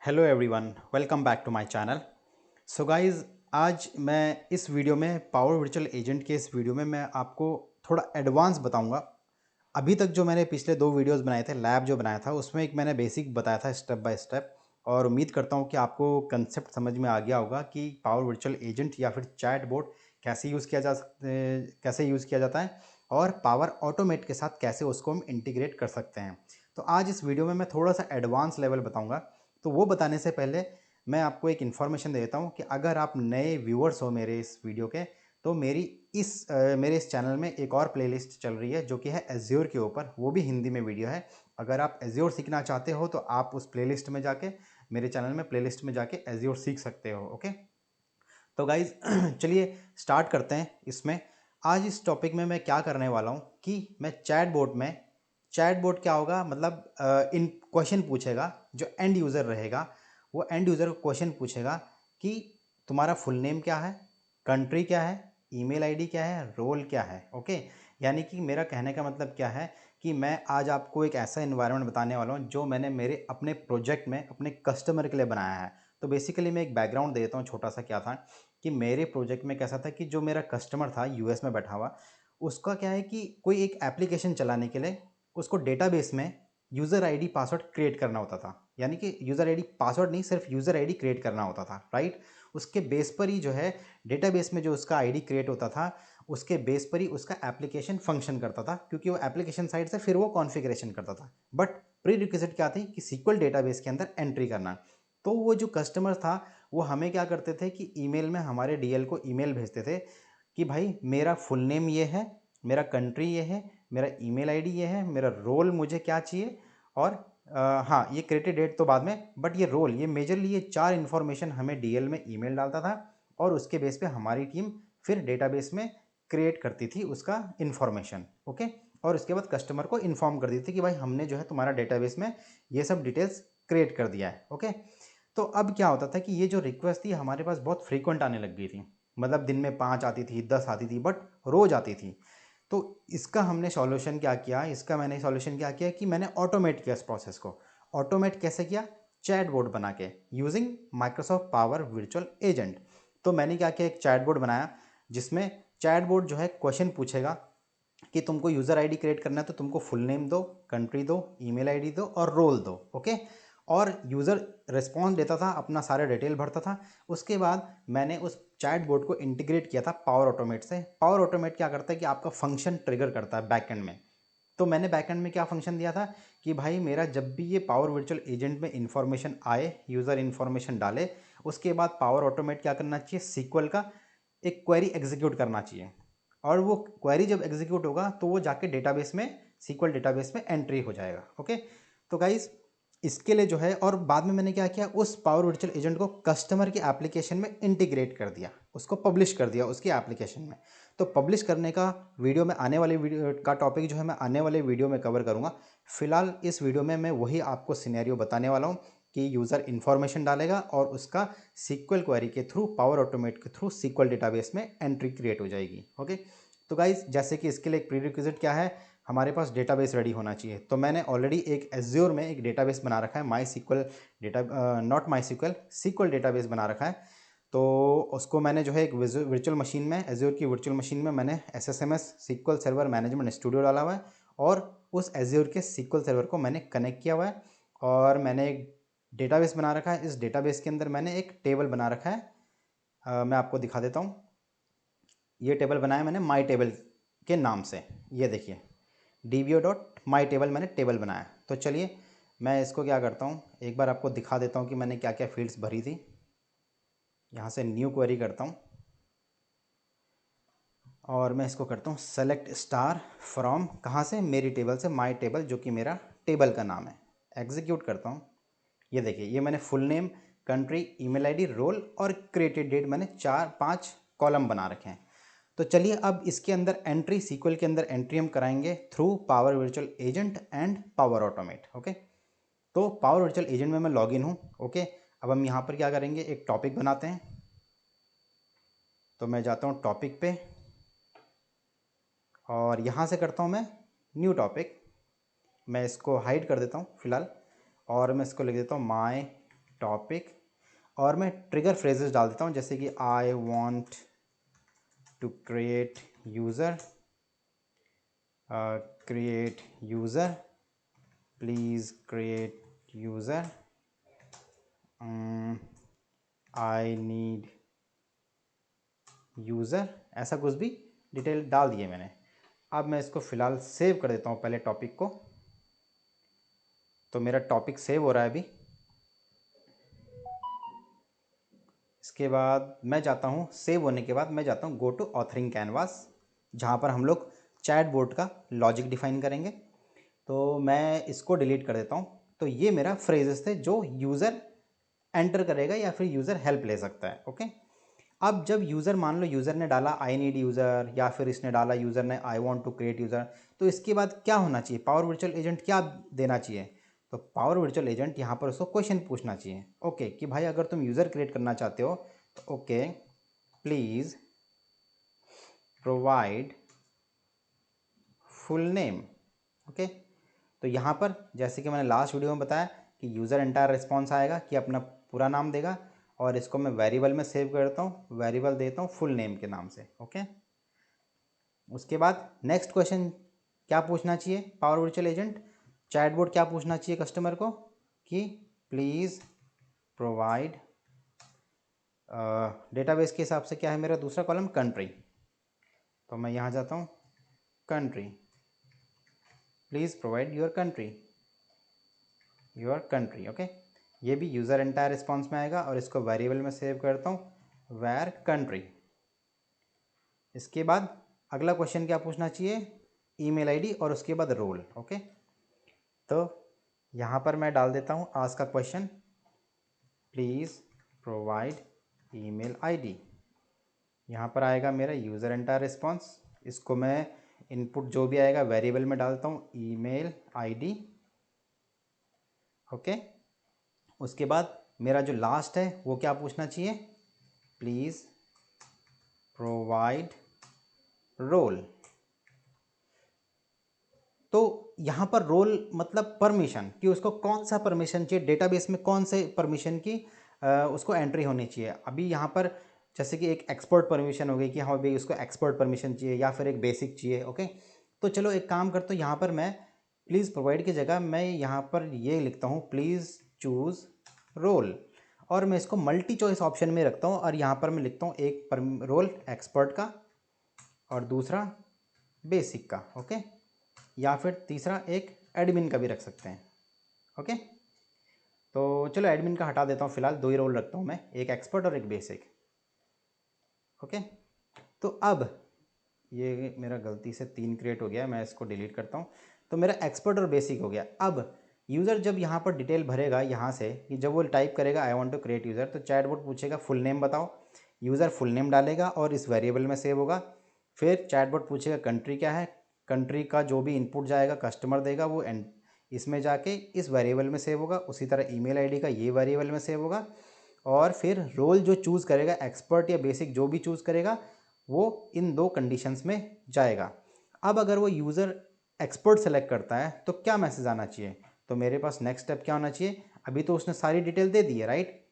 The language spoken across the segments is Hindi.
Hello everyone, welcome back to my channel. So guys, आज मैं इस वीडियो में पावर वर्चुअल एजेंट के इस वीडियो में मैं आपको थोड़ा एडवांस बताऊंगा। अभी तक जो मैंने पिछले दो वीडियोस बनाए थे, लैब जो बनाया था उसमें एक मैंने बेसिक बताया था स्टेप बाय स्टेप, और उम्मीद करता हूं कि आपको कंसेप्ट समझ में आ गया होगा कि पावर वर्चुअल एजेंट या फिर चैट बोट कैसे यूज़ किया जाता है और पावर ऑटोमेट के साथ कैसे उसको हम इंटीग्रेट कर सकते हैं। तो आज इस वीडियो में मैं थोड़ा सा एडवांस लेवल बताऊंगा। तो वो बताने से पहले मैं आपको एक इन्फॉर्मेशन दे देता हूँ कि अगर आप नए व्यूअर्स हो मेरे इस वीडियो के, तो मेरे इस चैनल में एक और प्लेलिस्ट चल रही है जो कि है एज्योर के ऊपर, वो भी हिंदी में वीडियो है। अगर आप एज्योर सीखना चाहते हो तो आप उस प्लेलिस्ट में जाके, मेरे चैनल में प्लेलिस्ट में जाके एज्योर सीख सकते हो। ओके, तो गाइज चलिए स्टार्ट करते हैं। इसमें आज इस टॉपिक में मैं क्या करने वाला हूँ कि मैं चैट बोट क्या होगा, मतलब इन क्वेश्चन पूछेगा। जो एंड यूज़र रहेगा वो एंड यूज़र को क्वेश्चन पूछेगा कि तुम्हारा फुल नेम क्या है, कंट्री क्या है, ईमेल आईडी क्या है, रोल क्या है। ओके, यानी कि मेरा कहने का मतलब क्या है कि मैं आज आपको एक ऐसा इन्वायरमेंट बताने वाला हूँ जो मैंने मेरे अपने प्रोजेक्ट में अपने कस्टमर के लिए बनाया है। तो बेसिकली मैं एक बैकग्राउंड दे देता हूँ छोटा सा। क्या था कि मेरे प्रोजेक्ट में कैसा था कि जो मेरा कस्टमर था यूएस में बैठा हुआ, उसका क्या है कि कोई एक एप्लीकेशन चलाने के लिए उसको डेटाबेस में यूज़र आईडी पासवर्ड क्रिएट करना होता था। यानी कि यूज़र आईडी पासवर्ड नहीं, सिर्फ यूज़र आईडी क्रिएट करना होता था, राइट। उसके बेस पर ही जो है डेटाबेस में जो उसका आईडी क्रिएट होता था, उसके बेस पर ही उसका एप्लीकेशन फंक्शन करता था, क्योंकि वो एप्लीकेशन साइड से फिर वो कॉन्फ़िगरेशन करता था। बट प्री रिक्विजिट क्या थी कि सीक्वल डेटाबेस के अंदर एंट्री करना। तो वो जो कस्टमर था वो हमें क्या करते थे कि ईमेल में हमारे डीएल को ईमेल भेजते थे कि भाई मेरा फुल नेम ये है, मेरा कंट्री ये है, मेरा ईमेल आईडी ये है, मेरा रोल मुझे क्या चाहिए, और हाँ, ये क्रिएटेड डेट तो बाद में, बट ये रोल, ये मेजरली ये चार इन्फॉर्मेशन हमें डीएल में ईमेल डालता था, और उसके बेस पे हमारी टीम फिर डेटाबेस में क्रिएट करती थी उसका इन्फॉर्मेशन। ओके, और उसके बाद कस्टमर को इन्फॉर्म कर दी थी कि भाई हमने जो है तुम्हारा डेटाबेस में ये सब डिटेल्स क्रिएट कर दिया है। ओके, तो अब क्या होता था कि ये जो रिक्वेस्ट थी हमारे पास बहुत फ्रीक्वेंट आने लग गई थी। मतलब दिन में 5 आती थी, 10 आती थी, बट रोज़ आती थी। तो इसका हमने सॉल्यूशन क्या किया, इसका मैंने सॉल्यूशन क्या किया कि मैंने ऑटोमेट किया इस प्रोसेस को। ऑटोमेट कैसे किया? चैट बोर्ड बना के, using Microsoft power virtual agent. तो मैंने क्या किया, एक चैट बोर्ड बनाया जिसमें चैट बोर्ड जो है क्वेश्चन पूछेगा कि तुमको यूज़र आईडी क्रिएट करना है तो तुमको फुल नेम दो, कंट्री दो, ईमेल आईडी दो और रोल दो। ओके, और यूज़र रिस्पॉन्स देता था, अपना सारा डिटेल भरता था। उसके बाद मैंने उस चैट बोर्ड को इंटीग्रेट किया था पावर ऑटोमेट से। पावर ऑटोमेट क्या करता है कि आपका फंक्शन ट्रिगर करता है बैकएंड में। तो मैंने बैकएंड में क्या फंक्शन दिया था कि भाई मेरा जब भी ये पावर वर्चुअल एजेंट में इंफॉर्मेशन आए, यूज़र इंफॉर्मेशन डाले, उसके बाद पावर ऑटोमेट क्या करना चाहिए, सीक्वल का एक क्वेरी एग्जीक्यूट करना चाहिए। और वो क्वेरी जब एग्जीक्यूट होगा तो वो जाके डेटाबेस में, सीक्वल डेटाबेस में एंट्री हो जाएगा। ओके, तो गाइज इसके लिए जो है, और बाद में मैंने क्या किया, उस पावर वर्चुअल एजेंट को कस्टमर के एप्लीकेशन में इंटीग्रेट कर दिया, उसको पब्लिश कर दिया उसकी एप्लीकेशन में। तो पब्लिश करने का वीडियो में आने वाले वीडियो का टॉपिक जो है मैं आने वाले वीडियो में कवर करूँगा। फिलहाल इस वीडियो में मैं वही आपको सिनेरियो बताने वाला हूँ कि यूज़र इन्फॉर्मेशन डालेगा और उसका सीक्वल क्वेरी के थ्रू, पावर ऑटोमेट के थ्रू सीक्वल डेटाबेस में एंट्री क्रिएट हो जाएगी। ओके, तो गाइज जैसे कि इसके लिए एक प्रीरिक्विजिट क्या है, हमारे पास डेटाबेस रेडी होना चाहिए। तो मैंने ऑलरेडी एक एज्योर में एक डेटाबेस बना रखा है, MySQL data, not MySQL, SQL database बना रखा है। तो उसको मैंने जो है एक वर्चुअल मशीन में, एज्योर की वर्चुअल मशीन में मैंने S S M S SQL server management studio डाला हुआ है, और उस एज्योर के सीक्वल सर्वर को मैंने कनेक्ट किया हुआ है, और मैंने एक डेटाबेस बना रखा है। इस डेटाबेस के अंदर मैंने एक टेबल बना रखा है। मैं आपको दिखा देता हूँ। ये टेबल बनाया मैंने माई टेबल के नाम से। ये देखिए, dvo.mytable मैंने टेबल बनाया। तो चलिए मैं इसको क्या करता हूँ, एक बार आपको दिखा देता हूँ कि मैंने क्या क्या फील्ड्स भरी थी। यहाँ से न्यू क्वेरी करता हूँ, और मैं इसको करता हूँ सेलेक्ट स्टार फ्रॉम, कहाँ से, मेरी टेबल से, माई टेबल जो कि मेरा टेबल का नाम है। एग्जीक्यूट करता हूँ। ये देखिए, ये मैंने full name, country, email ID, role और क्रिएटेड डेट मैंने 4-5 कॉलम बना रखे हैं। तो चलिए अब इसके अंदर एंट्री, सीक्वल के अंदर एंट्री हम कराएंगे through power virtual agent and power automate. Okay, तो पावर वर्चुअल एजेंट में मैं लॉगिन हूँ। ओके, अब हम यहाँ पर क्या करेंगे, एक टॉपिक बनाते हैं। तो मैं जाता हूँ टॉपिक पे, और यहाँ से करता हूँ मैं न्यू टॉपिक। मैं इसको हाइड कर देता हूँ फिलहाल, और मैं इसको लिख देता हूँ माई टॉपिक, और मैं ट्रिगर फ्रेजेस डाल देता हूँ जैसे कि I want to create user, create user, please create user, I need user, ऐसा कुछ भी डिटेल डाल दिए मैंने। अब मैं इसको फ़िलहाल सेव कर देता हूँ पहले टॉपिक को। तो मेरा टॉपिक सेव हो रहा है अभी। इसके बाद मैं जाता हूँ, सेव होने के बाद मैं जाता हूँ गो टू ऑथरिंग कैनवास, जहाँ पर हम लोग चैट बोर्ड का लॉजिक डिफाइन करेंगे। तो मैं इसको डिलीट कर देता हूँ। तो ये मेरा फ्रेजेस थे जो यूज़र एंटर करेगा या फिर यूज़र हेल्प ले सकता है। ओके, अब जब यूज़र, मान लो यूज़र ने डाला आई नीड यूज़र, या फिर इसने डाला यूज़र ने I want to create user, तो इसके बाद क्या होना चाहिए, पावर वर्चुअल एजेंट क्या देना चाहिए? तो पावर वर्चुअल एजेंट यहाँ पर उसको क्वेश्चन पूछना चाहिए। ओके, कि भाई अगर तुम यूज़र क्रिएट करना चाहते हो तो okay please provide full name. Okay, तो यहाँ पर जैसे कि मैंने लास्ट वीडियो में बताया कि यूज़र एंटायर रिस्पॉन्स आएगा कि अपना पूरा नाम देगा, और इसको मैं वेरिएबल में सेव करता हूँ, वेरिएबल देता हूँ फुल नेम के नाम से। ओके, उसके बाद नेक्स्ट क्वेश्चन क्या पूछना चाहिए पावर वर्चुअल एजेंट, चैटबॉट क्या पूछना चाहिए कस्टमर को कि प्लीज़ प्रोवाइड, डेटाबेस के हिसाब से क्या है मेरा दूसरा कॉलम, कंट्री। तो मैं यहाँ जाता हूँ country, please provide your country, your country. Okay, ये भी यूज़र एंटायर रिस्पॉन्स में आएगा, और इसको वेरिएबल में सेव करता हूँ वेर कंट्री। इसके बाद अगला क्वेश्चन क्या पूछना चाहिए, ईमेल आईडी और उसके बाद रोल। ओके, तो यहाँ पर मैं डाल देता हूँ आज का question, please provide email ID. यहाँ पर आएगा मेरा यूज़र एंटायर रिस्पॉन्स, इसको मैं इनपुट जो भी आएगा वेरिएबल में डालता हूँ ईमेल आईडी। ओके, उसके बाद मेरा जो लास्ट है वो क्या पूछना चाहिए, प्लीज़ प्रोवाइड रोल। तो यहाँ पर रोल मतलब परमिशन, कि उसको कौन सा परमिशन चाहिए, डेटाबेस में कौन से परमिशन की उसको एंट्री होनी चाहिए। अभी यहाँ पर जैसे कि एक एक्सपर्ट परमिशन हो गई कि हाँ भाई उसको एक्सपर्ट परमिशन चाहिए, या फिर एक बेसिक चाहिए। ओके, तो चलो एक काम करता हूँ, यहाँ पर मैं प्लीज़ प्रोवाइड की जगह मैं यहाँ पर ये लिखता हूँ प्लीज़ चूज़ रोल, और मैं इसको मल्टी चॉइस ऑप्शन में रखता हूँ, और यहाँ पर मैं लिखता हूँ एक रोल एक्सपर्ट का और दूसरा बेसिक का। ओके, या फिर तीसरा एक एडमिन का भी रख सकते हैं। ओके, तो चलो एडमिन का हटा देता हूँ, फिलहाल दो ही रोल रखता हूँ मैं, एक एक्सपर्ट और एक बेसिक। ओके, तो अब ये मेरा गलती से 3 क्रिएट हो गया, मैं इसको डिलीट करता हूँ। तो मेरा एक्सपर्ट और बेसिक हो गया। अब यूज़र जब यहाँ पर डिटेल भरेगा यहाँ से, कि जब वो टाइप करेगा I want to create user, तो चैटबॉट पूछेगा फुल नेम बताओ, यूज़र फुल नेम डालेगा और इस वेरिएबल में सेव होगा। फिर चैटबॉट पूछेगा कंट्री क्या है, कंट्री का जो भी इनपुट जाएगा कस्टमर देगा वो इसमें जाके इस वेरिएबल में सेव होगा। उसी तरह ईमेल आईडी का ये वेरिएबल में सेव होगा, और फिर रोल जो चूज़ करेगा एक्सपर्ट या बेसिक जो भी चूज़ करेगा वो इन दो कंडीशंस में जाएगा। अब अगर वो यूज़र एक्सपर्ट सेलेक्ट करता है तो क्या मैसेज आना चाहिए, तो मेरे पास नेक्स्ट स्टेप क्या होना चाहिए, अभी तो उसने सारी डिटेल दे दी है राइट,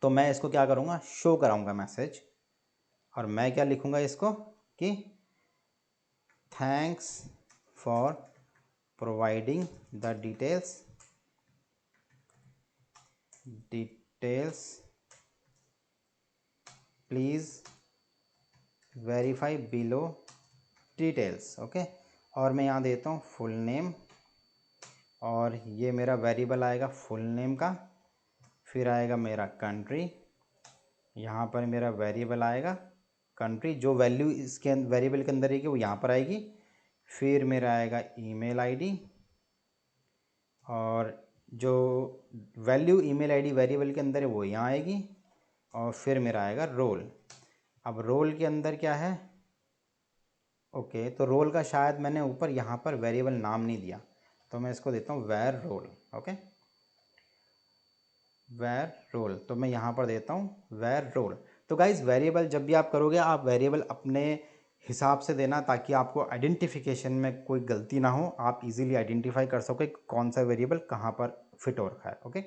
तो मैं इसको क्या करूँगा, शो कराऊँगा मैसेज, और मैं क्या लिखूँगा इसको कि thanks for providing the details please verify below details. Okay, और मैं यहाँ देता हूँ फुल नेम, और ये मेरा वेरिएबल आएगा फुल नेम का, फिर आएगा मेरा कंट्री, यहाँ पर मेरा वेरिएबल आएगा कंट्री, जो वैल्यू इसके वेरिएबल के अंदर रहेगी वो यहाँ पर आएगी, फिर मेरा आएगा ईमेल आईडी, और जो वैल्यू ईमेल आईडी वेरिएबल के अंदर है वो यहाँ आएगी, और फिर मेरा आएगा रोल। अब रोल के अंदर क्या है, ओके, तो रोल का शायद मैंने ऊपर यहाँ पर वेरिएबल नाम नहीं दिया, तो मैं इसको देता हूँ var role. Okay, var role, तो मैं यहाँ पर देता हूँ वेर रोल। तो गाइज वेरिएबल जब भी आप करोगे आप वेरिएबल अपने हिसाब से देना, ताकि आपको आइडेंटिफिकेशन में कोई गलती ना हो, आप इजीली आइडेंटिफाई कर सको कौन सा वेरिएबल कहाँ पर फिट हो रखा है। ओके,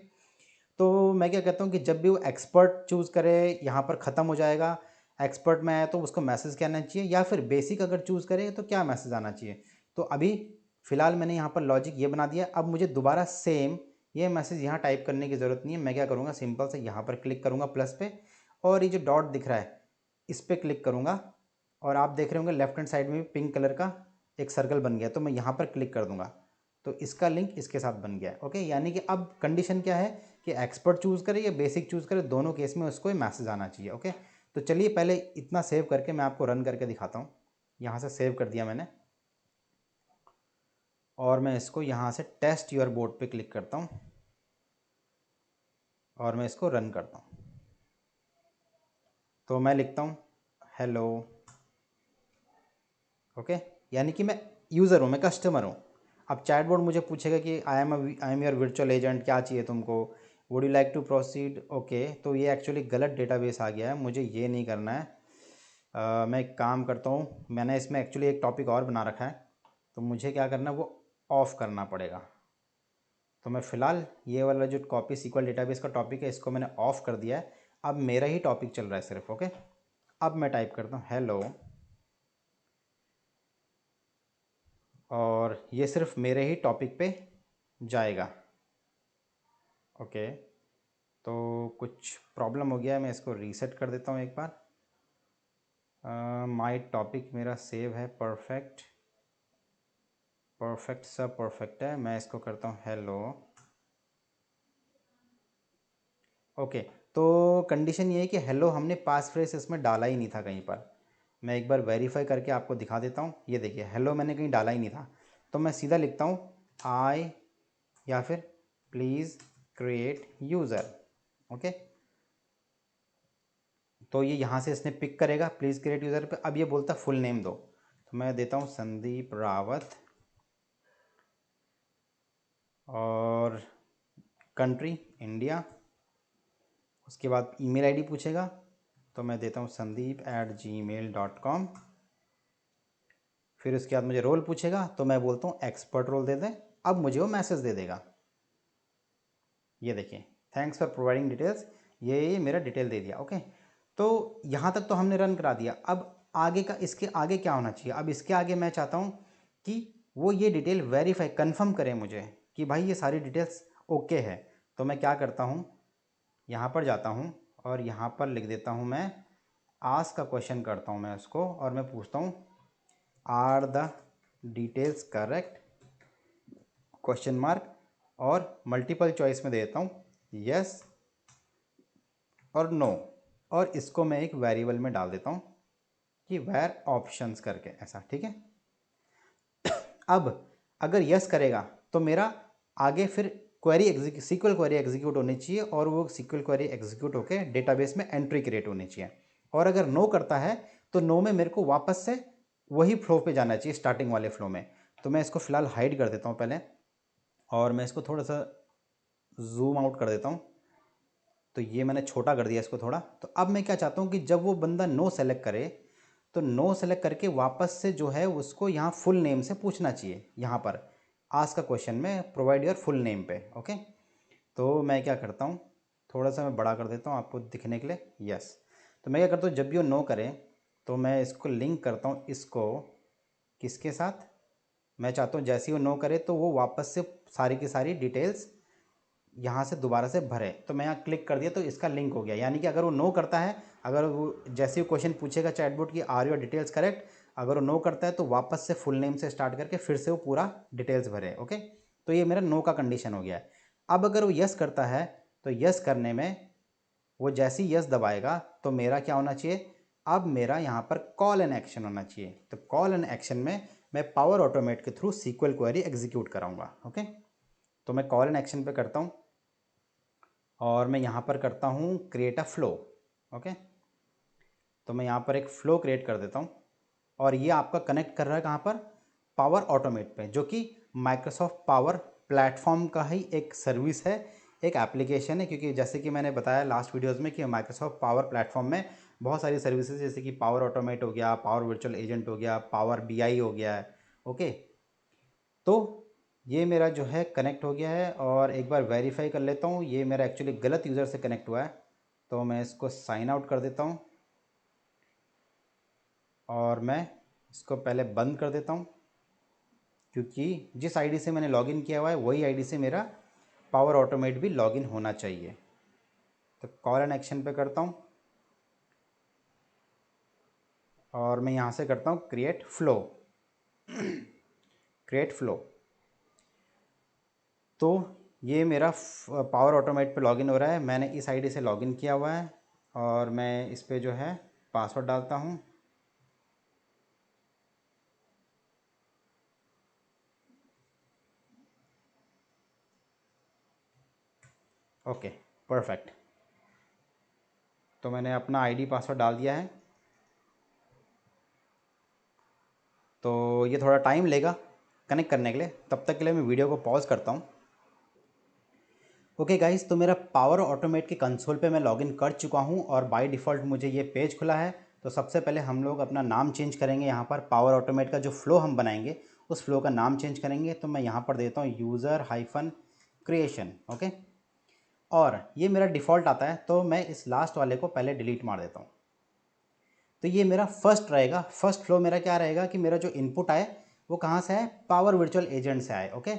तो मैं क्या कहता हूँ कि जब भी वो एक्सपर्ट चूज़ करे यहाँ पर ख़त्म हो जाएगा, एक्सपर्ट में आया तो उसको मैसेज क्या आना चाहिए, या फिर बेसिक अगर चूज़ करे तो क्या मैसेज आना चाहिए। तो अभी फ़िलहाल मैंने यहाँ पर लॉजिक ये बना दिया। अब मुझे दोबारा सेम ये मैसेज यहाँ टाइप करने की ज़रूरत नहीं है। मैं क्या करूँगा, सिंपल से यहाँ पर क्लिक करूँगा प्लस पे, और ये जो डॉट दिख रहा है इस पर क्लिक करूँगा, और आप देख रहे होंगे लेफ्ट हैंड साइड में भी पिंक कलर का एक सर्कल बन गया, तो मैं यहाँ पर क्लिक कर दूँगा तो इसका लिंक इसके साथ बन गया है। ओके, यानी कि अब कंडीशन क्या है कि एक्सपर्ट चूज़ करे या बेसिक चूज़ करे, दोनों केस में उसको मैसेज आना चाहिए। ओके, तो चलिए पहले इतना सेव करके मैं आपको रन करके दिखाता हूँ। यहाँ से सेव कर दिया मैंने, और मैं इसको यहाँ से टेस्ट योर बोर्ड पे क्लिक करता हूँ और मैं इसको रन करता हूँ। तो मैं लिखता हूँ हेलो। ओके, यानी कि मैं यूज़र हूँ, मैं कस्टमर हूँ। अब चैटबॉट मुझे पूछेगा कि I am your virtual agent, क्या चाहिए तुमको, would you like to proceed. Okay, तो ये एक्चुअली गलत डेटाबेस आ गया है, मुझे ये नहीं करना है। मैं एक काम करता हूँ, मैंने इसमें एक्चुअली एक टॉपिक और बना रखा है, तो मुझे क्या करना है वो ऑफ़ करना पड़ेगा। तो मैं फ़िलहाल ये वाला जो कॉपी सीक्वल डेटाबेस का टॉपिक है इसको मैंने ऑफ़ कर दिया है। अब मेरा ही टॉपिक चल रहा है सिर्फ। ओके, अब मैं टाइप करता हूँ हेलो, और ये सिर्फ मेरे ही टॉपिक पे जाएगा। ओके, तो कुछ प्रॉब्लम हो गया है, मैं इसको रीसेट कर देता हूँ एक बार। माय टॉपिक मेरा सेव है, परफेक्ट परफेक्ट सब परफेक्ट है। मैं इसको करता हूँ हेलो। ओके, तो कंडीशन ये है कि हेलो हमने पास फ्रेज इसमें डाला ही नहीं था कहीं पर। मैं एक बार वेरीफाई करके आपको दिखा देता हूँ। ये देखिए हेलो मैंने कहीं डाला ही नहीं था, तो मैं सीधा लिखता हूँ आई, या फिर प्लीज़ क्रिएट यूज़र। ओके, तो ये यहाँ से इसने पिक करेगा प्लीज़ क्रिएट यूज़र पे। अब ये बोलता फुल नेम दो, तो मैं देता हूँ संदीप रावत, और कंट्री इंडिया। उसके बाद ईमेल आईडी पूछेगा, तो मैं देता हूँ sandeep@gmail.com। फिर उसके बाद मुझे रोल पूछेगा, तो मैं बोलता हूँ एक्सपर्ट रोल दे दें। अब मुझे वो मैसेज दे देगा, ये देखिए थैंक्स फॉर प्रोवाइडिंग डिटेल्स, ये मेरा डिटेल दे दिया। ओके, तो यहाँ तक तो हमने रन करा दिया। अब आगे का, इसके आगे क्या होना चाहिए, अब इसके आगे मैं चाहता हूँ कि वो ये डिटेल वेरीफाई कंफर्म करे मुझे कि भाई ये सारी डिटेल्स ओके है। तो मैं क्या करता हूँ, यहाँ पर जाता हूँ और यहाँ पर लिख देता हूँ मैं आस्क का क्वेश्चन करता हूँ मैं उसको, और मैं पूछता हूँ are the details correct, question mark, और मल्टीपल चॉइस में देता हूँ यस और नो, और इसको मैं एक वेरिएबल में डाल देता हूँ कि वेर ऑप्शंस करके, ऐसा। ठीक है, अब अगर यस करेगा तो मेरा आगे फिर क्वेरी सीक्वल क्वेरी एग्जीक्यूट होनी चाहिए, और वो सीक्वल क्वेरी एग्जीक्यूट होकर डेटाबेस में एंट्री क्रिएट होनी चाहिए। और अगर नो करता है तो नो में मेरे को वापस से वही फ्लो पे जाना चाहिए, स्टार्टिंग वाले फ्लो में। तो मैं इसको फ़िलहाल हाइड कर देता हूँ पहले, और मैं इसको थोड़ा सा जूम आउट कर देता हूँ। तो ये मैंने छोटा कर दिया इसको थोड़ा। तो अब मैं क्या चाहता हूँ कि जब वो बंदा नो सेलेक्ट करे, तो नो सेलेक्ट करके वापस से जो है उसको यहाँ फुल नेम से पूछना चाहिए, यहाँ पर आस्क का क्वेश्चन में प्रोवाइड योर फुल नेम पे। ओके, तो मैं क्या करता हूँ, थोड़ा सा मैं बड़ा कर देता हूँ आपको दिखने के लिए। यस, तो मैं क्या करता हूँ, जब भी वो नो करे तो मैं इसको लिंक करता हूँ, इसको किसके साथ, मैं चाहता हूँ जैसे ही वो नो करे तो वो वापस से सारी की सारी डिटेल्स यहाँ से दोबारा से भरे। तो मैं यहाँ क्लिक कर दिया तो इसका लिंक हो गया। यानी कि अगर वो नो करता है, अगर वो जैसे ही क्वेश्चन पूछेगा चैटबॉट की आर योर डिटेल्स करेक्ट, अगर वो नो करता है तो वापस से फुल नेम से स्टार्ट करके फिर से वो पूरा डिटेल्स भरे। ओके, तो ये मेरा नो का कंडीशन हो गया है। अब अगर वो यस करता है तो यस करने में वो जैसे ही यस दबाएगा तो मेरा क्या होना चाहिए, अब मेरा यहाँ पर कॉल एन एक्शन होना चाहिए। तो कॉल एन एक्शन में मैं पावर ऑटोमेट के थ्रू सीक्वल क्वेरी एग्जीक्यूट कराऊंगा। ओके, तो मैं कॉल एन एक्शन पे करता हूँ, और मैं यहाँ पर करता हूँ क्रिएट अ फ्लो। ओके, तो मैं यहाँ पर एक फ़्लो क्रिएट कर देता हूँ, और ये आपका कनेक्ट कर रहा है कहाँ पर, पावर ऑटोमेट पे, जो कि माइक्रोसॉफ्ट पावर प्लेटफॉर्म का ही एक सर्विस है, एक एप्लीकेशन है। क्योंकि जैसे कि मैंने बताया लास्ट वीडियोज़ में कि माइक्रोसॉफ्ट पावर प्लेटफॉर्म में बहुत सारी सर्विसेज, जैसे कि पावर ऑटोमेट हो गया, पावर वर्चुअल एजेंट हो गया, पावर बीआई हो गया है। ओके, तो ये मेरा जो है कनेक्ट हो गया है और एक बार वेरीफाई कर लेता हूँ। ये मेरा एक्चुअली गलत यूज़र से कनेक्ट हुआ है, तो मैं इसको साइन आउट कर देता हूँ और मैं इसको पहले बंद कर देता हूँ, क्योंकि जिस आईडी से मैंने लॉगिन किया हुआ है वही आईडी से मेरा पावर ऑटोमेट भी लॉगिन होना चाहिए। तो कॉल एंड एक्शन पे करता हूँ और मैं यहाँ से करता हूँ क्रिएट फ्लो। क्रिएट फ्लो, तो ये मेरा पावर ऑटोमेट पे लॉगिन हो रहा है। मैंने इस आईडी से लॉगिन किया हुआ है और मैं इस पे जो है पासवर्ड डालता हूँ। Okay, perfect. तो मैंने अपना आईडी पासवर्ड डाल दिया है। तो ये थोड़ा टाइम लेगा कनेक्ट करने के लिए, तब तक के लिए मैं वीडियो को पॉज करता हूँ। ओके गाइस, तो मेरा पावर ऑटोमेट के कंसोल पे मैं लॉगिन कर चुका हूँ और बाय डिफ़ॉल्ट मुझे ये पेज खुला है। तो सबसे पहले हम लोग अपना नाम चेंज करेंगे। यहाँ पर पावर ऑटोमेट का जो फ़्लो हम बनाएंगे उस फ्लो का नाम चेंज करेंगे। तो मैं यहाँ पर देता हूँ यूज़र हाइफन क्रिएशन। ओके, और ये मेरा डिफ़ॉल्ट आता है, तो मैं इस लास्ट वाले को पहले डिलीट मार देता हूँ। तो ये मेरा फर्स्ट रहेगा। फर्स्ट फ्लो मेरा क्या रहेगा कि मेरा जो इनपुट आए वो कहाँ से आए, पावर वर्चुअल एजेंट से आए। ओके,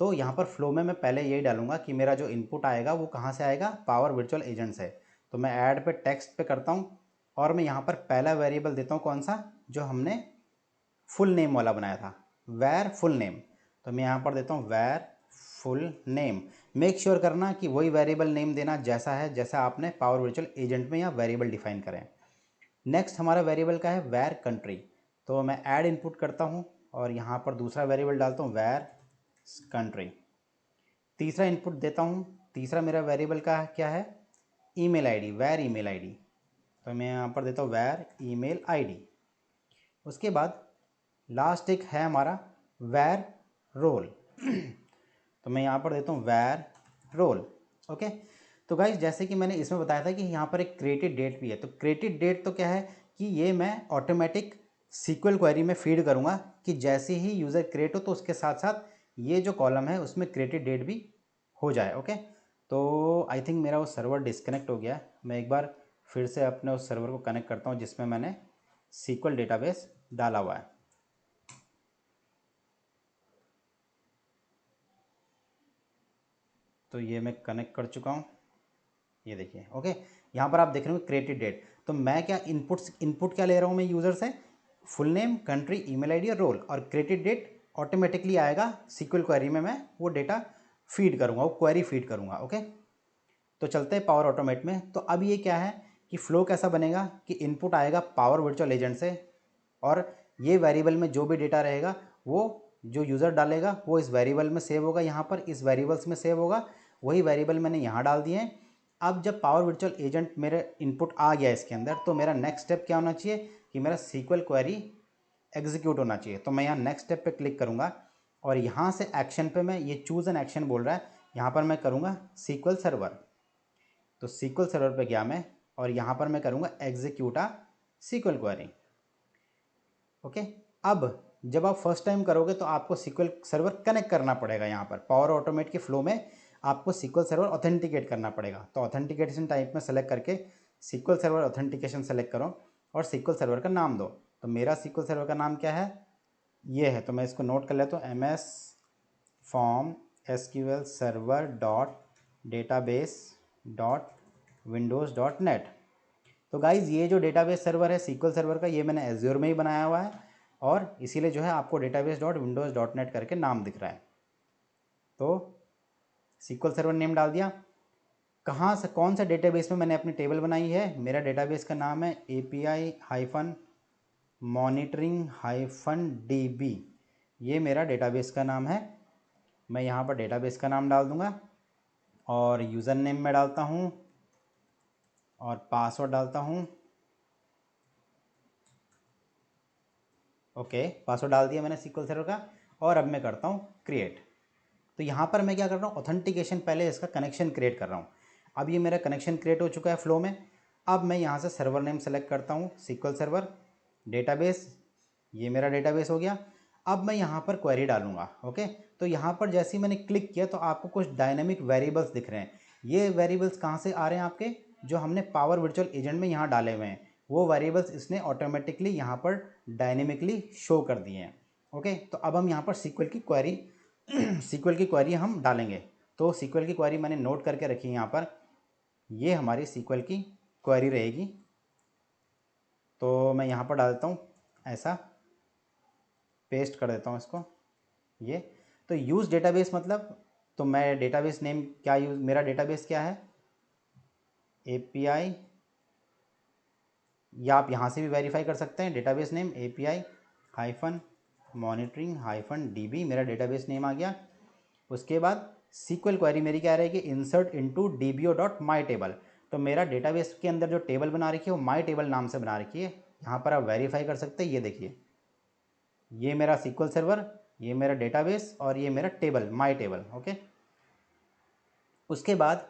तो यहाँ पर फ्लो में मैं पहले यही डालूंगा कि मेरा जो इनपुट आएगा वो कहाँ से आएगा, पावर वर्चुअल एजेंट से। तो मैं ऐड पे टेक्स्ट पे करता हूँ और मैं यहाँ पर पहला वेरिएबल देता हूँ, कौन सा, जो हमने फुल नेम वाला बनाया था, वैर फुल नेम। तो मैं यहाँ पर देता हूँ वैर फुल नेम। मेक श्योर करना कि वही वेरिएबल नेम देना जैसा है जैसा आपने पावर वर्चुअल एजेंट में या वेरिएबल डिफाइन करें। नेक्स्ट हमारा वेरिएबल का है वैर कंट्री। तो मैं ऐड इनपुट करता हूँ और यहाँ पर दूसरा वेरिएबल डालता हूँ वैर कंट्री। तीसरा इनपुट देता हूँ, तीसरा मेरा वेरिएबल का क्या है, ईमेल आईडी, वैर ईमेल आईडी। तो मैं यहाँ पर देता हूँ वैर ईमेल आईडी। उसके बाद लास्ट एक है हमारा वैर रोल। तो मैं यहाँ पर देता हूँ वैर रोल। ओके, तो गाइज जैसे कि मैंने इसमें बताया था कि यहाँ पर एक क्रिएटेड डेट भी है। तो क्रिएटेड डेट तो क्या है कि ये मैं ऑटोमेटिक सीक्वल क्वेरी में फीड करूँगा कि जैसे ही यूज़र क्रिएट हो तो उसके साथ साथ ये जो कॉलम है उसमें क्रिएटेड डेट भी हो जाए। ओके, तो आई थिंक मेरा वो सर्वर डिस्कनेक्ट हो गया है। मैं एक बार फिर से अपने उस सर्वर को कनेक्ट करता हूँ जिसमें मैंने सीक्वल डेटाबेस डाला हुआ है। तो ये मैं कनेक्ट कर चुका हूँ, ये देखिए। ओके, यहाँ पर आप देख रहे हो क्रिएटेड डेट। तो मैं क्या इनपुट क्या ले रहा हूँ मैं यूज़र से, full name, country, email ID और रोल, और क्रिएटेड डेट ऑटोमेटिकली आएगा सीक्वल क्वेरी में। मैं वो डेटा फीड करूँगा, वो क्वेरी फीड करूँगा। ओके, तो चलते हैं पावर ऑटोमेट में। तो अब ये क्या है कि फ्लो कैसा बनेगा कि इनपुट आएगा पावर वर्चुअल एजेंट से और ये वेरिएबल में जो भी डेटा रहेगा वो जो यूज़र डालेगा वो इस वेरिएबल में सेव होगा, यहाँ पर इस वेरिएबल्स में सेव होगा। वही वेरिएबल मैंने यहाँ डाल दिए हैं। अब जब पावर वर्चुअल एजेंट मेरे इनपुट आ गया इसके अंदर, तो मेरा नेक्स्ट स्टेप क्या होना चाहिए कि मेरा सीक्वल क्वेरी एग्जीक्यूट होना चाहिए। तो मैं यहाँ नेक्स्ट स्टेप पे क्लिक करूँगा और यहाँ से एक्शन पे मैं ये चूज़ एन एक्शन बोल रहा है, यहाँ पर मैं करूँगा सीक्वल सर्वर। तो सीक्वल सर्वर पे गया मैं और यहाँ पर मैं करूँगा execute a SQL query. Okay, अब जब आप फर्स्ट टाइम करोगे तो आपको सीक्वल सर्वर कनेक्ट करना पड़ेगा। यहाँ पर पावर ऑटोमेट के फ्लो में आपको सीक्वल सर्वर ऑथेंटिकेट करना पड़ेगा। तो ऑथेंटिकेशन टाइप में सेलेक्ट करके सीक्वल सर्वर ऑथेंटिकेशन सेलेक्ट करो और सीक्वल सर्वर का नाम दो। तो मेरा सीक्वल सर्वर का नाम क्या है, ये है। तो मैं इसको नोट कर लेता हूँ, MS form SQL server dot database dot Windows dot net. तो गाइज़ ये जो डेटाबेस सर्वर है सीक्वल सर्वर का, ये मैंने एज्योर में ही बनाया हुआ है और इसीलिए जो है आपको database dot Windows dot net करके नाम दिख रहा है। तो सीक्वल सर्वर नेम डाल दिया। कहाँ से, कौन सा डेटाबेस में मैंने अपनी टेबल बनाई है, मेरा डेटाबेस का नाम है API hyphen monitoring hyphen DB। ये मेरा डेटाबेस का नाम है। मैं यहाँ पर डेटाबेस का नाम डाल दूँगा और यूज़र नेम में डालता हूँ और पासवर्ड डालता हूँ। ओके, पासवर्ड डाल दिया मैंने सीक्वल सर्वर का और अब मैं करता हूँ क्रिएट। तो यहाँ पर मैं क्या कर रहा हूँ, ऑथेंटिकेशन पहले इसका कनेक्शन क्रिएट कर रहा हूँ। अब ये मेरा कनेक्शन क्रिएट हो चुका है फ्लो में। अब मैं यहाँ से सर्वर नेम सेलेक्ट करता हूँ, सीक्वल सर्वर, डेटाबेस, ये मेरा डेटाबेस हो गया। अब मैं यहाँ पर क्वेरी डालूंगा। ओके, तो यहाँ पर जैसे ही मैंने क्लिक किया तो आपको कुछ डायनेमिक वेरिएबल्स दिख रहे हैं। ये वेरिएबल्स कहाँ से आ रहे हैं आपके, जो हमने पावर वर्चुअल एजेंट में यहाँ डाले हुए हैं, वो वेरिएबल्स इसने ऑटोमेटिकली यहाँ पर डायनेमिकली शो कर दिए हैं। ओके, तो अब हम यहाँ पर सीक्वल की क्वेरी सीक्वल की क्वेरी हम डालेंगे। तो सीक्वल की क्वेरी मैंने नोट करके रखी है यहाँ पर, ये हमारी सीक्वल की क्वेरी रहेगी। तो मैं यहाँ पर डालता हूँ, ऐसा पेस्ट कर देता हूँ इसको, ये। तो यूज़ डेटाबेस मतलब, तो मैं डेटाबेस नेम क्या यूज़, मेरा डेटाबेस क्या है, एपीआई, या आप यहाँ से भी वेरीफाई कर सकते हैं, database name API hyphen monitoring hyphen dB, मेरा डेटाबेस नेम आ गया। उसके बाद सीक्वल क्वेरी मेरी क्या रहेगी, इंसर्ट इनटू डीबीओ डॉट माई टेबल। तो मेरा डेटाबेस के अंदर जो टेबल बना रखी है वो माई टेबल नाम से बना रखी है, यहाँ पर आप वेरीफाई कर सकते हैं। ये देखिए, ये मेरा सीक्वल सर्वर, ये मेरा डेटाबेस और ये मेरा टेबल, माई टेबल। ओके, उसके बाद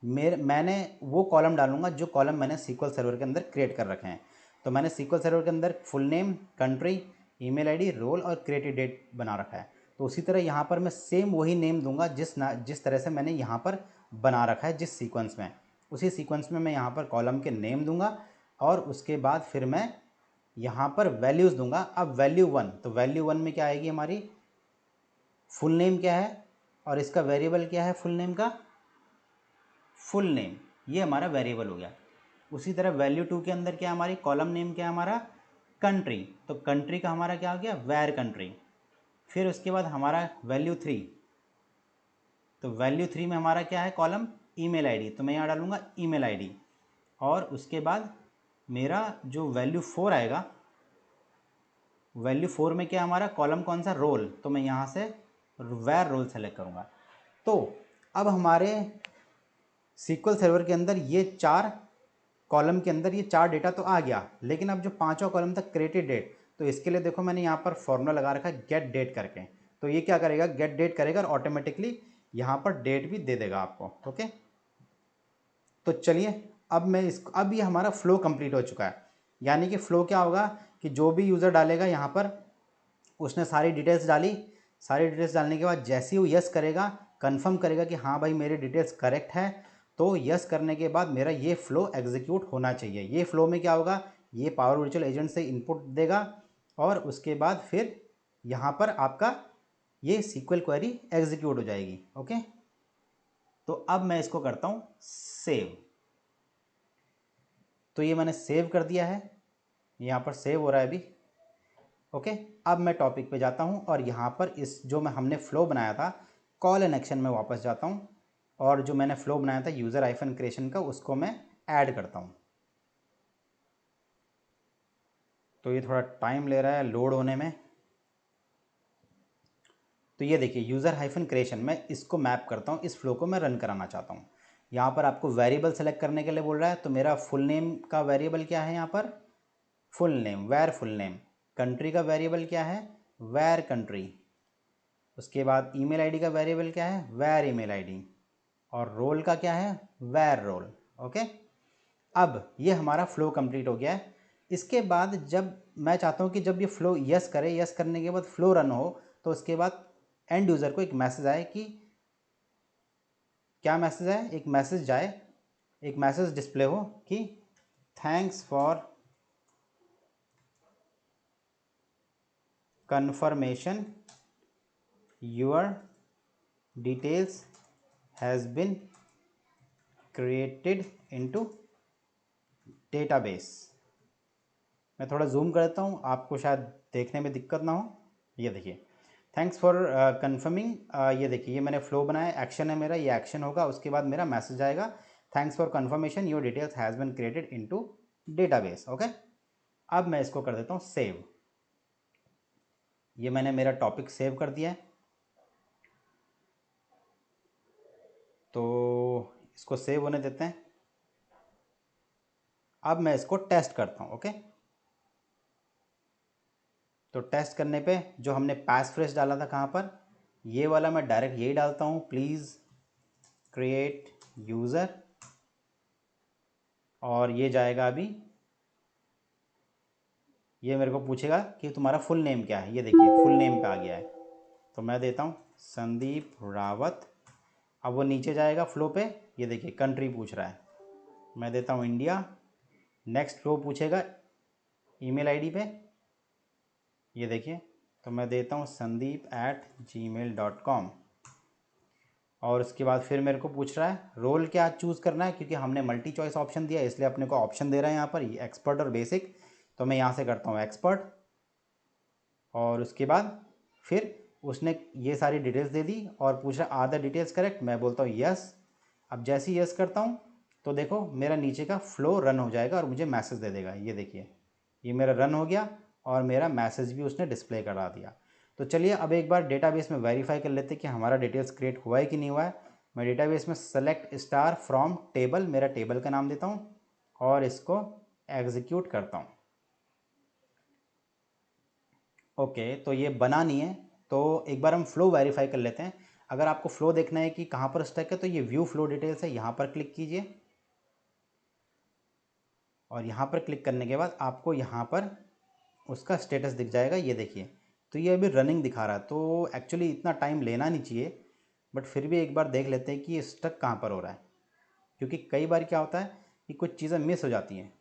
मैंने वो कॉलम डालूंगा जो कॉलम मैंने सीक्वल सर्वर के अंदर क्रिएट कर रखे हैं। तो मैंने सीक्वल सर्वर के अंदर full name, country, email ID, role और क्रिएटेड डेट बना रखा है। तो उसी तरह यहाँ पर मैं सेम वही नेम दूंगा जिस तरह से मैंने यहाँ पर बना रखा है, जिस सीक्वेंस में, उसी सीक्वेंस में मैं यहाँ पर कॉलम के नेम दूंगा और उसके बाद फिर मैं यहाँ पर वैल्यूज़ दूंगा। अब वैल्यू 1, तो वैल्यू 1 में क्या आएगी हमारी, फुल नेम क्या है और इसका वेरिएबल क्या है, फुल नेम का फुल नेम, ये हमारा वेरिएबल हो गया। उसी तरह वैल्यू 2 के अंदर क्या हमारी कॉलम नेम क्या है हमारा, कंट्री, तो कंट्री का हमारा क्या हो गया, वेर कंट्री। फिर उसके बाद हमारा वैल्यू 3, तो वैल्यू 3 में हमारा क्या है कॉलम, ईमेल आईडी, तो मैं यहाँ डालूँगा ईमेल आईडी। और उसके बाद मेरा जो वैल्यू 4 आएगा, वैल्यू 4 में क्या हमारा कॉलम कौन सा, रोल, तो मैं यहाँ से वेर रोल सेलेक्ट करूँगा। तो अब हमारे सीक्वल सर्वर के अंदर ये 4 कॉलम के अंदर ये 4 डेटा तो आ गया, लेकिन अब जो 5वां कॉलम था क्रिएटेड डेट, तो इसके लिए देखो मैंने यहाँ पर फॉर्मूला लगा रखा है गेट डेट करके। तो ये क्या करेगा, गेट डेट करेगा और ऑटोमेटिकली यहाँ पर डेट भी दे देगा आपको। ओके, तो चलिए अब मैं इसको, अब ये हमारा फ्लो कंप्लीट हो चुका है। यानी कि फ्लो क्या होगा कि जो भी यूज़र डालेगा यहाँ पर, उसने सारी डिटेल्स डाली, सारी डिटेल्स डालने के बाद जैसे ही वो यस करेगा, कंफर्म करेगा कि हाँ भाई मेरी डिटेल्स करेक्ट है, तो यस करने के बाद मेरा ये फ़्लो एग्जीक्यूट होना चाहिए। ये फ़्लो में क्या होगा, ये पावर वर्चुअल एजेंट से इनपुट देगा और उसके बाद फिर यहाँ पर आपका ये सीक्वल क्वेरी एग्जीक्यूट हो जाएगी। ओके, तो अब मैं इसको करता हूँ सेव। तो ये मैंने सेव कर दिया है, यहाँ पर सेव हो रहा है अभी। ओके, अब मैं टॉपिक पे जाता हूँ और यहाँ पर इस जो हमने फ़्लो बनाया था कॉल एंड एक्शन में वापस जाता हूँ और जो मैंने फ़्लो बनाया था यूज़र आइफन क्रिएशन का, उसको मैं ऐड करता हूँ। तो ये थोड़ा टाइम ले रहा है लोड होने में। तो ये देखिए यूज़र हाइफन क्रिएशन, मैं इसको मैप करता हूँ, इस फ्लो को मैं रन कराना चाहता हूँ। यहाँ पर आपको वेरिएबल सेलेक्ट करने के लिए बोल रहा है, तो मेरा फुल नेम का वेरिएबल क्या है यहाँ पर, full name, var full name. Country का वेरिएबल क्या है, वेर कंट्री। उसके बाद ईमेल आईडी का वेरिएबल क्या है, वेर ईमेल आईडी। और रोल का क्या है, वेर रोल। ओके, अब ये हमारा फ्लो कंप्लीट हो गया है। इसके बाद जब मैं चाहता हूँ कि जब ये फ्लो यस करे, यस करने के बाद फ्लो रन हो, तो उसके बाद एंड यूज़र को एक मैसेज आए कि, क्या मैसेज आए, एक मैसेज जाए, एक मैसेज डिस्प्ले हो कि thanks for confirmation your details has been created into database। मैं थोड़ा जूम कर देता हूँ, आपको शायद देखने में दिक्कत ना हो। ये देखिए थैंक्स फॉर कन्फर्मिंग, ये देखिए ये मैंने फ्लो बनाया, एक्शन है मेरा, ये एक्शन होगा, उसके बाद मेरा मैसेज आएगा thanks for conformation your details has been created into database. Okay, अब मैं इसको कर देता हूँ सेव। ये मैंने मेरा टॉपिक सेव कर दिया है, तो इसको सेव होने देते हैं। अब मैं इसको टेस्ट करता हूँ। ओके, तो टेस्ट करने पे जो हमने पास फ्रेज डाला था कहाँ पर, ये वाला मैं डायरेक्ट यही डालता हूँ, प्लीज़ क्रिएट यूज़र, और ये जाएगा अभी, ये मेरे को पूछेगा कि तुम्हारा फुल नेम क्या है। ये देखिए फुल नेम पे आ गया है, तो मैं देता हूँ संदीप रावत। अब वो नीचे जाएगा फ्लो पे, ये देखिए कंट्री पूछ रहा है, मैं देता हूँ इंडिया। नेक्स्ट फ्लो पूछेगा ईमेल आईडी पे, ये देखिए, तो मैं देता हूँ sandeep@gmail.com। और उसके बाद फिर मेरे को पूछ रहा है रोल क्या चूज़ करना है, क्योंकि हमने मल्टी चॉइस ऑप्शन दिया है इसलिए अपने को ऑप्शन दे रहा है यहाँ पर एक्सपर्ट और बेसिक। तो मैं यहाँ से करता हूँ एक्सपर्ट। और उसके बाद फिर उसने ये सारी डिटेल्स दे दी और पूछ रहा आर द डिटेल्स करेक्ट, मैं बोलता हूँ यस। अब जैसे ही यस करता हूँ तो देखो मेरा नीचे का फ्लो रन हो जाएगा और मुझे मैसेज दे देगा, ये देखिए ये मेरा रन हो गया और मेरा मैसेज भी उसने डिस्प्ले करा दिया। तो चलिए अब एक बार डेटाबेस में वेरीफाई कर लेते हैं कि हमारा डिटेल्स क्रिएट हुआ है कि नहीं हुआ है। मैं डेटाबेस में सेलेक्ट स्टार फ्रॉम टेबल, मेरा टेबल का नाम देता हूँ और इसको एग्जीक्यूट करता हूँ। ओके, तो ये बना नहीं है, तो एक बार हम फ्लो वेरीफाई कर लेते हैं। अगर आपको फ्लो देखना है कि कहाँ पर स्टक है तो ये व्यू फ्लो डिटेल्स है, यहाँ पर क्लिक कीजिए और यहाँ पर क्लिक करने के बाद आपको यहाँ पर उसका स्टेटस दिख जाएगा, ये देखिए। तो ये अभी रनिंग दिखा रहा है, तो एक्चुअली इतना टाइम लेना नहीं चाहिए, बट फिर भी एक बार देख लेते हैं कि ये स्टक कहाँ पर हो रहा है, क्योंकि कई बार क्या होता है कि कुछ चीज़ें मिस हो जाती हैं।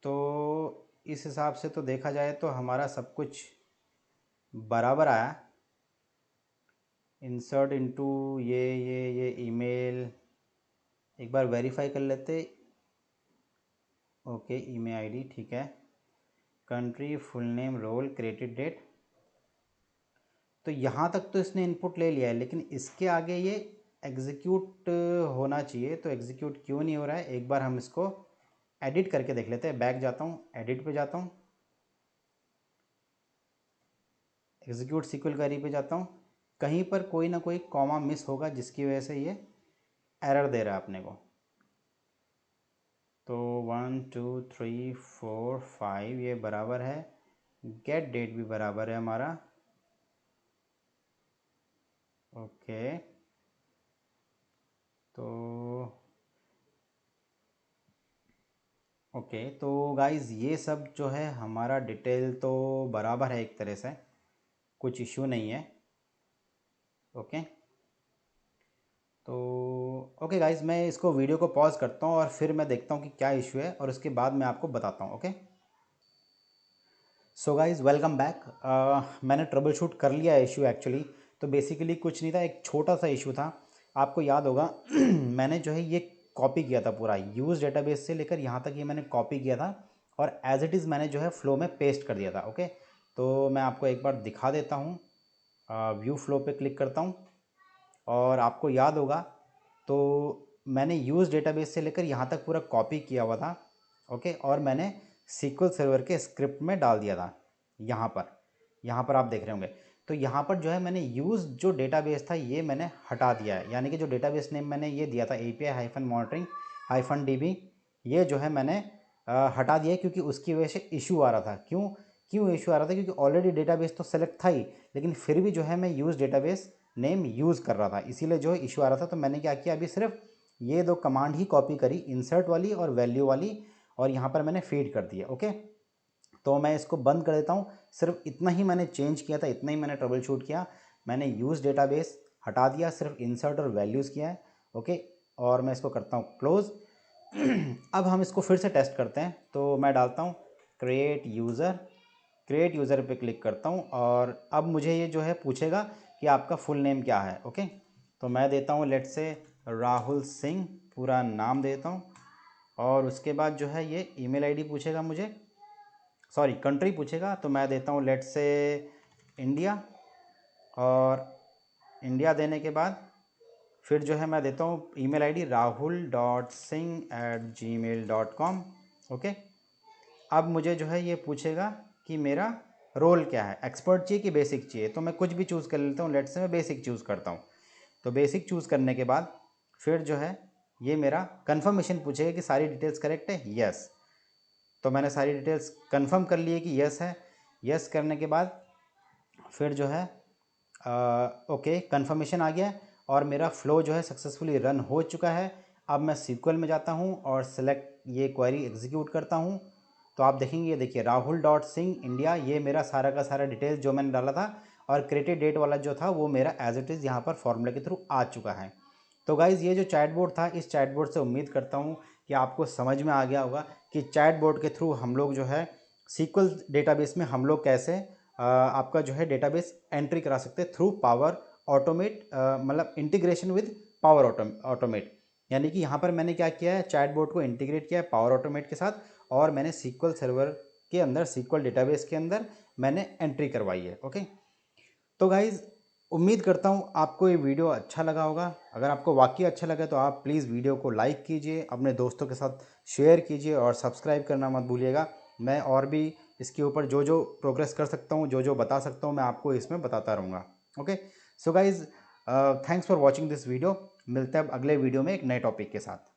तो इस हिसाब से तो देखा जाए तो हमारा सब कुछ बराबर आया। इंसर्ट इनटू ये ईमेल एक बार वेरीफाई कर लेते। ओके, ईमेल आईडी ठीक है, country, full name, role, created date. तो यहाँ तक तो इसने इनपुट ले लिया है, लेकिन इसके आगे ये एग्जीक्यूट होना चाहिए, तो एग्जीक्यूट क्यों नहीं हो रहा है, एक बार हम इसको एडिट करके देख लेते हैं। बैक जाता हूँ, एडिट पे जाता हूँ, एग्जीक्यूट सीक्वल क्वेरी पे जाता हूँ। कहीं पर कोई ना कोई कॉमा मिस होगा जिसकी वजह से ये एरर दे रहा है अपने को। तो 1 2 3 4 5 ये बराबर है, गेट डेट भी बराबर है हमारा। ओके, तो ओके, तो गाइज़ ये सब जो है हमारा डिटेल तो बराबर है, एक तरह से कुछ इश्यू नहीं है। ओके, तो ओके गाइज़, मैं इसको वीडियो को पॉज करता हूँ और फिर मैं देखता हूँ कि क्या इशू है और उसके बाद मैं आपको बताता हूँ। Okay, so guys welcome back. मैंने ट्रबल शूट कर लिया है इशू एक्चुअली। तो बेसिकली कुछ नहीं था, एक छोटा सा इशू था। आपको याद होगा मैंने जो है ये कॉपी किया था पूरा यूज़ डेटाबेस से लेकर यहाँ तक ये मैंने कॉपी किया था और एज इट इज़ मैंने जो है फ्लो में पेस्ट कर दिया था। ओके, तो मैं आपको एक बार दिखा देता हूँ। व्यू फ्लो पे क्लिक करता हूँ और आपको याद होगा तो मैंने यूज़ डेटाबेस से लेकर यहाँ तक पूरा कॉपी किया हुआ था। ओके, और मैंने सीक्वल सर्वर के स्क्रिप्ट में डाल दिया था। यहाँ पर आप देख रहे होंगे। तो यहाँ पर जो है मैंने यूज़ जो डेटाबेस था ये मैंने हटा दिया है, यानी कि जो डेटाबेस नेम मैंने ये दिया था API-monitoring-DB, ये जो है मैंने हटा दिया है, क्योंकि उसकी वजह से इशू आ रहा था। क्यों क्यों इशू आ रहा था, क्योंकि ऑलरेडी डेटाबेस तो सेलेक्ट था ही, लेकिन फिर भी जो है मैं यूज़ डेटाबेस नेम यूज़ कर रहा था, इसीलिए जो है इशू आ रहा था। तो मैंने क्या किया, अभी सिर्फ ये दो कमांड ही कॉपी करी, इंसर्ट वाली और वैल्यू वाली, और यहाँ पर मैंने फीड कर दिया। ओके, तो मैं इसको बंद कर देता हूँ। सिर्फ इतना ही मैंने चेंज किया था, इतना ही मैंने ट्रबल शूट किया। मैंने यूज़ डेटाबेस हटा दिया, सिर्फ इंसर्ट और वैल्यूज़ किया है। ओके, और मैं इसको करता हूँ क्लोज़। अब हम इसको फिर से टेस्ट करते हैं। तो मैं डालता हूँ क्रिएट यूज़र पे क्लिक करता हूँ और अब मुझे ये जो है पूछेगा कि आपका फुल नेम क्या है। ओके, तो मैं देता हूँ लेट से राहुल सिंह, पूरा नाम देता हूँ। और उसके बाद जो है ये ईमेल आईडी पूछेगा मुझे, सॉरी कंट्री पूछेगा, तो मैं देता हूँ लेट से इंडिया। और इंडिया देने के बाद फिर जो है मैं देता हूँ ईमेल आईडी rahul.singh@gmail.com। ओके, अब मुझे जो है ये पूछेगा कि मेरा रोल क्या है, एक्सपर्ट चाहिए कि बेसिक चाहिए। तो मैं कुछ भी चूज़ कर लेता हूँ, लेट से मैं बेसिक चूज़ करता हूँ। तो बेसिक चूज़ करने के बाद फिर जो है ये मेरा कंफर्मेशन पूछेगा कि सारी डिटेल्स करेक्ट है, यस। तो मैंने सारी डिटेल्स कंफर्म कर ली है कि यस है। यस करने के बाद फिर जो है ओके, कंफर्मेशन आ गया और मेरा फ़्लो जो है सक्सेसफुली रन हो चुका है। अब मैं सीक्वल में जाता हूँ और सेलेक्ट ये क्वेरी एग्जीक्यूट करता हूँ। तो आप देखेंगे, ये देखिए rahul.singh.india, ये मेरा सारा का सारा डिटेल्स जो मैंने डाला था, और क्रिएटेड डेट वाला जो था वो मेरा एज इट इज़ यहाँ पर फॉर्मूला के थ्रू आ चुका है। तो गाइज़ ये जो चैटबॉट था, इस चैटबॉट से उम्मीद करता हूँ कि आपको समझ में आ गया होगा कि चैटबॉट के थ्रू हम लोग जो है सीक्वल डेटाबेस में हम लोग कैसे आपका जो है डेटाबेस एंट्री करा सकते हैं थ्रू पावर ऑटोमेट, मतलब इंटीग्रेशन विद पावर ऑटोमेट। यानी कि यहाँ पर मैंने क्या किया है, चैटबॉट को इंटीग्रेट किया है पावर ऑटोमेट के साथ, और मैंने सीक्वल सर्वर के अंदर, सीक्वल डेटाबेस के अंदर मैंने एंट्री करवाई है। ओके, तो गाइज़ उम्मीद करता हूँ आपको ये वीडियो अच्छा लगा होगा। अगर आपको वाकई अच्छा लगा तो आप प्लीज़ वीडियो को लाइक कीजिए, अपने दोस्तों के साथ शेयर कीजिए, और सब्सक्राइब करना मत भूलिएगा। मैं और भी इसके ऊपर जो जो प्रोग्रेस कर सकता हूँ, जो जो बता सकता हूँ, मैं आपको इसमें बताता रहूँगा। Okay, so guys thanks for watching this video. मिलते हैं अब अगले वीडियो में एक नए टॉपिक के साथ।